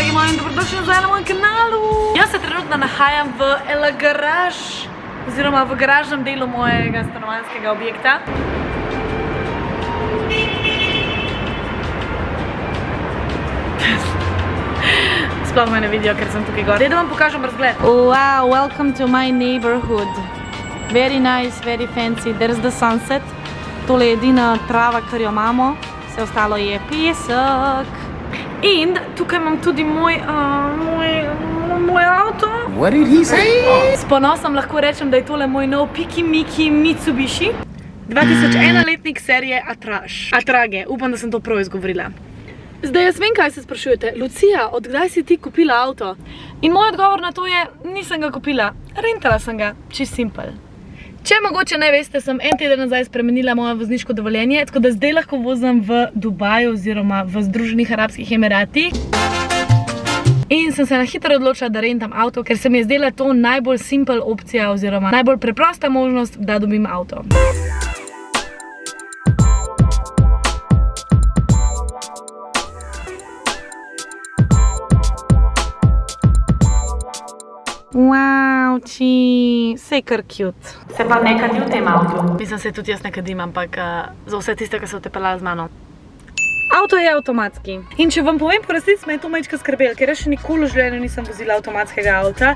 dragi moji, in dobrodošli nazaj na mojem kanalu. Jaz se trenutno nahajam v El Garage, oziroma v garažnem delu mojega stanovanjskega objekta. Sploh me ne vidijo, ker sem tukaj gor. Daj, da vam pokažem razgled. Wow, welcome to my neighborhood. Very nice, very fancy. There's the sunset. Tole je edina trava, kar jo imamo. Vse ostalo je pesek. In tukaj imam tudi moj avto. What did he say? S ponosom lahko rečem, da je tole moj nov Pikimiki Mitsubishi. 2001 letnik serije Atrage. Upam, da sem to prav izgovorila. Zdaj jaz vem, kaj se sprašujete. Lucija, od kdaj si ti kupila avto? In moj odgovor na to je, nisem ga kupila. Rentala sem ga. Čist simpel. Če mogoče ne veste, sem en teden nazaj spremenila moje vozniško dovoljenje, tako da zdaj lahko vozim v Dubaju oziroma v Združenih Arabskih Emiratih. In sem se na hitro odločila, da rentam avto, ker se mi je zdela to najbolj simpel opcija oziroma najbolj preprosta možnost, da dobim avto. Wow, vse je kar cute. Se pa ne kadi v tem avtu. Mislim, se tudi jaz ne kadim, ampak za vse tiste, ki so te peljali z mano. Avto je avtomatski. In če vam povem po resnici, me je to majčka skrbelo, ker jaz še nikoli v življenju nisem vozila avtomatskega avta.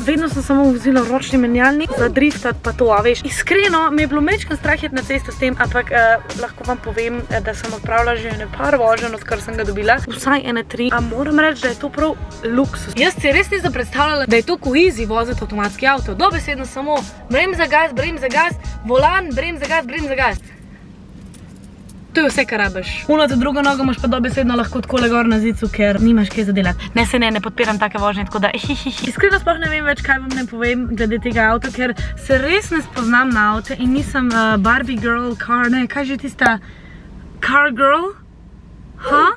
Vedno sem samo vozila ročni menjalnik, za driftat pa to, a veš. Iskreno, me je bilo majčka strah iti na cesto s tem, ampak lahko vam povem, da sem odpravila že par voženj, odkar sem ga dobila. Vsaj ene 3. A moram reči, da je to prav luksus. Jaz si res nisem predstavljala, da je to easy voziti avtomatski avto. Dobesedno samo bremza, gas, volan, bremza, gas. To je vse, kar rabiš. Uno, drugo nogo imaš pa dobesedno lahko takole gor na zicu, ker nimaš kaj za delati. Ne podpiram take vožnje, tako da Iskreno sploh ne vem več, kaj vam ne povem glede tega avta, ker se res ne spoznam na avte in nisem Barbie girl, kaj že tista car girl?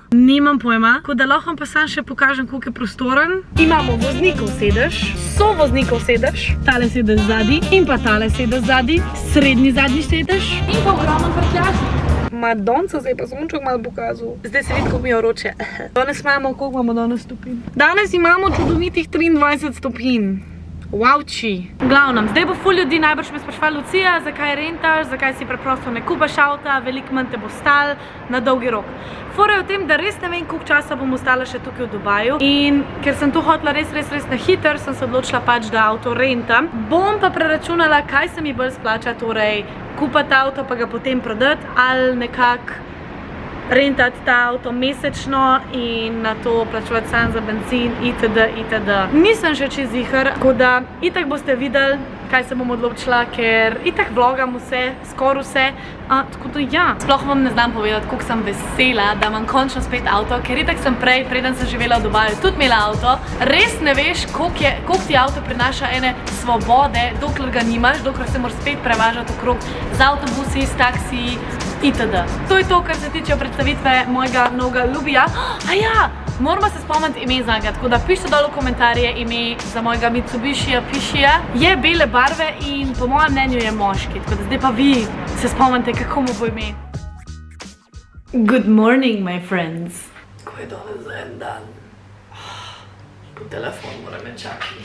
Nimam pojma, tako da lahko pa sam še pokažem, koliko je prostoren. Imamo voznikov sedež, sovoznikov sedež, tale sedež zadnji in pa tale sedež zadnji, srednji zadnji sedež in pa ogromen prtljažnik. Madonca, zdaj pa sem malo pokazal. Zdaj se vidi, koliko mi je vroče. Danes imamo, koliko imamo danes stopinj? Danes imamo čudovitih 23 stopinj. Wowči. V glavnem, zdaj bo ful ljudi najbrž me sprašvali, Lucija, zakaj rentaš, zakaj si preprosto ne kupaš avta, veliko manj te bo stal na dolgi rok. Fora je v tem, da res ne vem, koliko časa bom ostala še tukaj v Dubaju in ker sem to hotela res na hiter, sem se odločila pač, da avto rentam. Bom pa preračunala, kaj se mi bolj splača, torej kupati avto pa ga potem prodati ali nekako rentati ta avto mesečno in na to plačevati sam za benzin itd. Nisem še čez ziher, tako da itak boste videli, kaj se bom odločila, ker itak vlogam vse, skoraj vse, tako da ja. Sploh vam ne znam povedati, koliko sem vesela, da imam končno spet avto, ker itak sem prej, preden sem živela v Dubaju, tudi imela avto. Res ne veš, koliko ti avto prinaša ene svobode, dokler ga nimaš, dokler se moraš spet prevažati okrog z avtobusi, s taksiji itd. To je to, kar se tiče predstavitve mojega novega Lubija. Ja, moramo se spomniti ime za njega, tako da pišite dol v komentarje ime za mojega Mitsubishija Pishija. Je bele barve in po mojem mnenju je moški, tako da zdaj pa vi se spomnite, kako mu bo ime. Good morning, my friends. Ko je danes za en dan? Po telefon moram me čakati.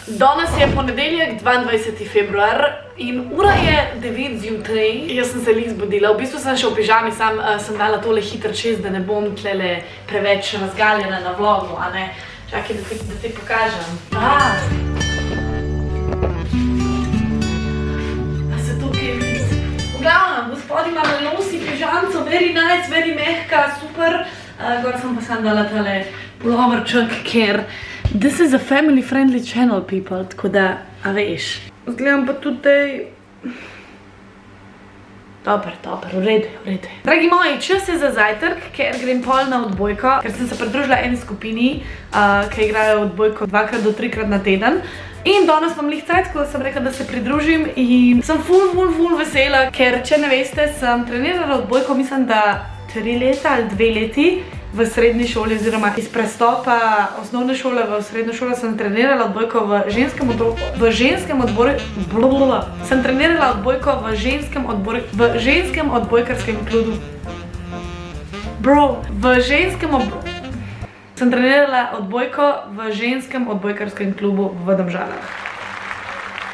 Danes je ponedeljek, 22. februar in ura je 9 zjutraj. Jaz sem se lih zbudila, v bistvu sem še v pižami, sam sem dala tole hitro čez, da ne bom tlele preveč razgaljena na vlogu, a ne? Čakaj, da ti pokažem. Da se tukaj vidi. V glavnem, gospod ima nosi pižamco, very nice, very mehka, super. Gor sem pa sam dala tale puloverček, ker this is a family friendly channel, people, tako da, a veš. Zgledam pa tudi Dober, v redu. Dragi moji, čas je za zajtrk, ker grem pol na odbojko, ker sem se pridružila eni skupini, ki igrajo odbojko 2 do 3 na teden. In danes imam lih cajt, tako da sem rekla, da se pridružim in sem ful vesela, ker če ne veste, sem trenirala odbojko, mislim, da 3 leta ali 2 leti v srednji šoli, oziroma iz prestopa osnovne šole v srednjo šolo sem trenirala odbojko v ženskem odbojkarskem klubu. Bro, sem trenirala odbojko v ženskem odbojkarskem klubu v Domžalah.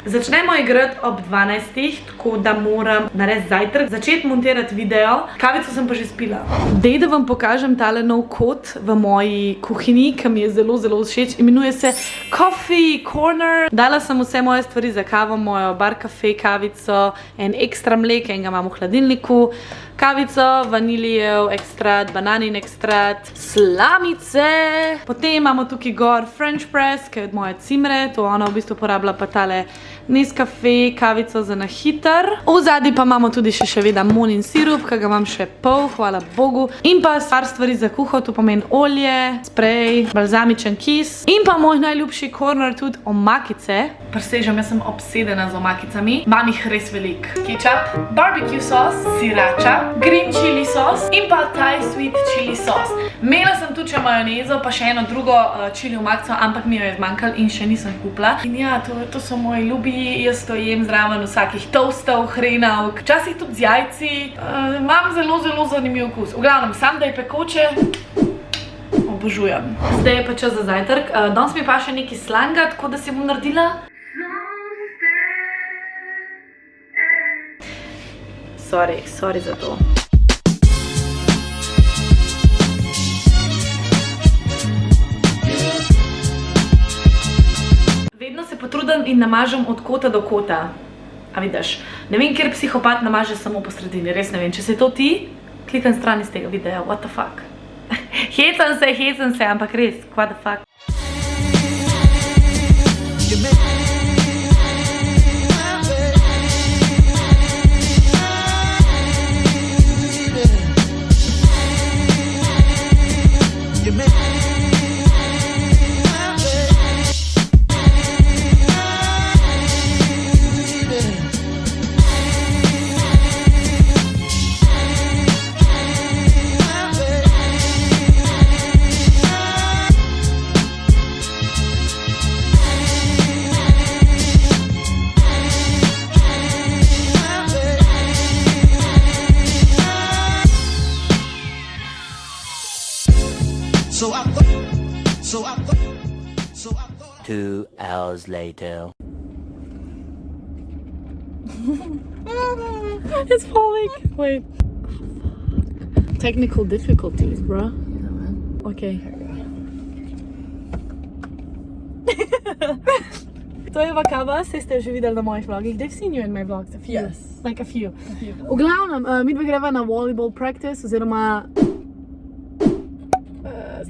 Začnemo igrati ob 12, tako da moram narediti zajtrk, začeti montirati video. Kavico sem pa že spila. Dej, da vam pokažem tale nov kot v moji kuhinji, ki mi je zelo, zelo všeč. Imenuje se Coffee Corner. Dala sem vse moje stvari za kavo, mojo bar kafe kavico, en ekstra mlek, enega imam v hladilniku, kavico, vanilijev ekstrat, bananin ekstrat, slamice. Potem imamo tukaj gor French press, ki je od moje cimre, to ona v bistvu porablja pa tale Nescafe, kavico za na hiter. V zadnji pa imamo tudi še vedno monin sirup, ki ga imam še pol, hvala Bogu. In pa par stvari za kuho, to pomeni olje, sprej, balzamičen kis. In pa moj najljubši korner tudi omakice. Presežem, jaz sem obsedena z omakicami. Imam jih res velik. Ketchup, barbecue sos, srirača, green chili sos in pa Thai sweet chili sos. Imela sem tudi še majonezo, pa še eno drugo chili omakico, ampak mi jo je zmanjkalo in še nisem kupila. In ja, to so moji ljubi. Jaz to jem zraven vsakih toastov, hrenovk, včasih tudi z jajci. Imam zelo, zelo zanimiv okus. V glavnem, sam da je pekoče, obožujem. Zdaj je pa čas za zajtrk. Danes mi pa še nekaj slanga, tako da si bom naredila. Sorry za to. Vedno se potrudim in namažem od kota do kota. A vidiš, ne vem, kjer psihopat namaže samo po sredini, res ne vem. Če se to ti, klikam stran iz tega videa, what the fuck. Hecam se, ampak res, what the fuck. So I thought 2 hours later. It's falling. Wait. Technical difficulties, bro. Okay. To je kava, saj ste jo že videli na mojih vlogih. They've seen you in my vlogs, a few. Yes. Like a few. V glavnem, midva greva na volleyball practice, oziroma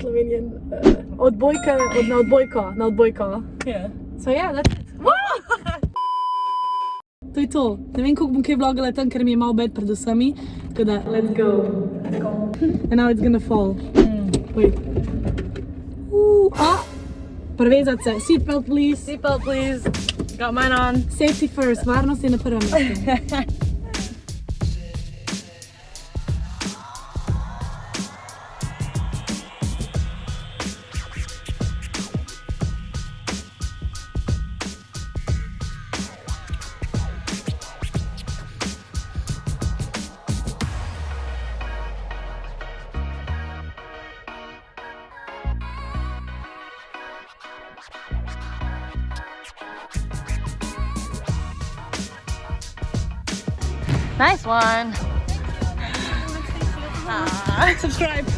Slovenian na odbojko. Yeah. So yeah, that's it. To je to. Ne vem, koliko bom kaj vlogala tam, ker mi je malo bed pred vsemi. Tako da, let's go. And now it's gonna fall. Wait. Prevezati se. Seatbelt please. Seatbelt please. Got mine on. Safety first. Varnost je na prvem mestu. Nice one. Subscribe.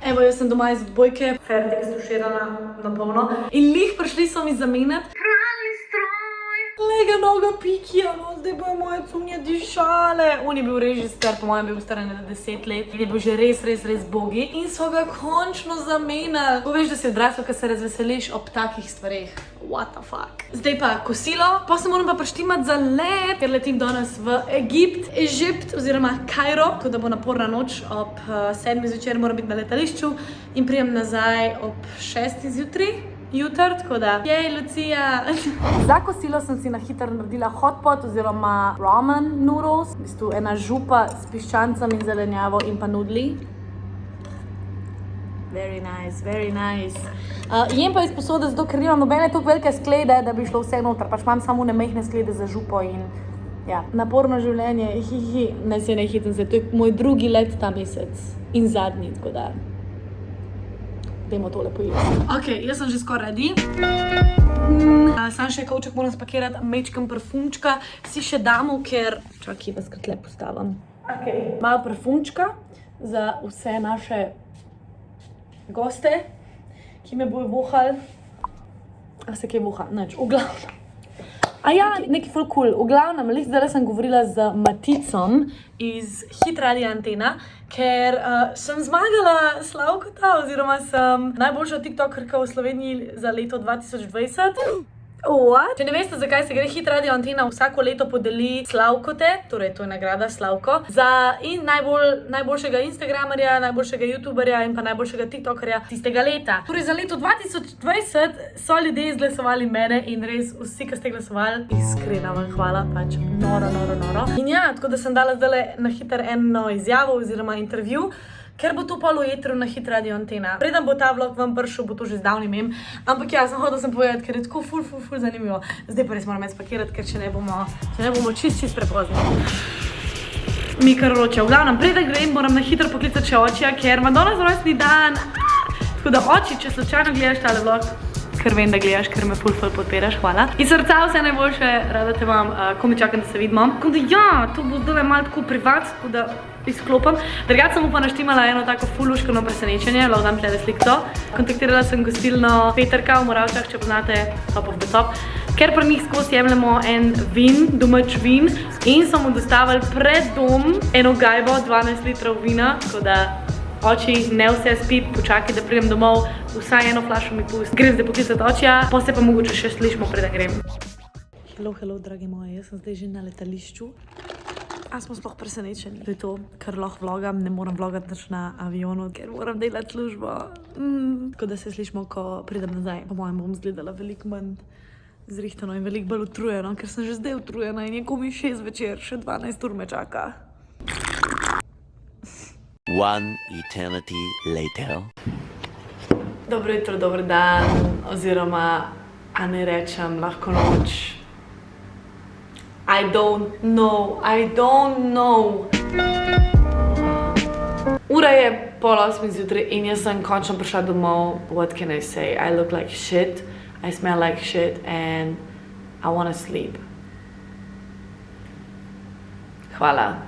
Evo, jaz sem doma iz odbojke, fertik stuširana na polno. In lih prišli so mi zamenjati pralni stroj. Lega noga pikija, no, zdaj bojo moje cunje dišale. On je bil res že star, po mojem bil star na 10 let. In je bil že res bogi. In so ga končno zamenjali. Ko veš, da si odrasel, ko se razveseliš ob takih stvareh. What the fuck. Zdaj pa kosilo, pa se moram pa preštimati za let, ker letim danes v Egipt oziroma Kairo, tako da bo naporna noč. Ob 7 zvečer moram biti na letališču in prijem nazaj ob 6 zjutraj. Tako da, jej, Lucija. Za kosilo sem si na hitro naredila hotpot oziroma ramen noodles. V bistvu ena župa s piščancem in zelenjavo in pa nudli. Very nice. Jem pa iz posode, zato ker nimam nobene toliko velike sklede, da bi šlo vse noter. Pač imam samo ne mehne sklede za župo in Ja, naporno življenje, ne se ne hitem se, to je moj drugi let ta mesec in zadnji, tako da dajmo tole pojesti. Ok, jaz sem že skoraj ready. Sam še kovček moram spakirati, mečkam parfumčka, si še damo, ker... Čakaj, vas kar tle postavim. Ok, malo parfumčka za vse naše goste, ki me bojo vohali. A se kaj voha? Nič, v glavnem. A ja, nekaj ful cool. V glavnem, zdaj sem govorila z Maticom iz Hit Radia Antena, ker sem zmagala Slavkota, oziroma sem najboljša tiktokerka v Sloveniji za leto 2020. What? Če ne veste, zakaj se gre, Hit Radio Antena vsako leto podeli Slavkote, torej to je nagrada Slavko, za in najboljšega Instagramerja, najboljšega YouTuberja in pa najboljšega TikTokerja tistega leta. Torej za leto 2020 so ljudje izglasovali mene in res vsi, ki ste glasovali, iskrena vam hvala, pač noro. In ja, tako da sem dala zdaj na hiter eno izjavo oziroma intervju, ker bo to pol v etru na Hit Radio Antena. Preden bo ta vlog vam prišel, bo to že zdavni mem, ampak ja, sem hodila povedati, ker je tako ful zanimivo. Zdaj pa res moram spakirati, ker če ne bomo čist prepozni. Mi kar roče. V glavnem, preden grem, moram na hitro poklicati še očija, ker ima danes rojstni dan. Tako da oči, če slučajno gledaš tale vlog, ker vem, da gledaš, ker me ful podpiraš, hvala. Iz srca vse najboljše, rada te imam, ko mi čakam, da se vidimo. Tako da ja, to bo zdaj malo tako privat, tako da izklopam. Drugače sem mu pa naštimala eno tako ful luškano presenečenje, lahko dam tlede slikco. Kontaktirala sem gostilno Peterka v Moravčah, če poznate Top of the Top, ker pri njih skozi jemljemo en vin, domač vin, in so mu dostavili pred dom eno gajbo, 12 litrov vina, tako da oči, ne vse spi, počakaj, da pridem domov, vsaj eno flašo mi pusti. Grem zdaj poklicati očija, potem se pa mogoče še slišimo, preden grem. Hello, dragi moji, jaz sem zdaj že na letališču. A smo sploh presenečeni. To je to, kar lahko vlogam, ne moram vlogati nič na avionu, ker moram delati službo. Tako da se slišimo, ko pridem nazaj. Po mojem bom izgledala veliko manj zrihtano in veliko bolj utrujeno, ker sem že zdaj utrujena in je komaj 6 večer, še 12 ur me čaka. One eternity later. Dobro jutro, dober dan, oziroma, a ne rečem, lahko noč. I don't know. Ura je 7:30 zjutraj in jaz sem končno prišla domov. What can I say? I look like shit, I smell like shit and I wanna sleep. Hvala.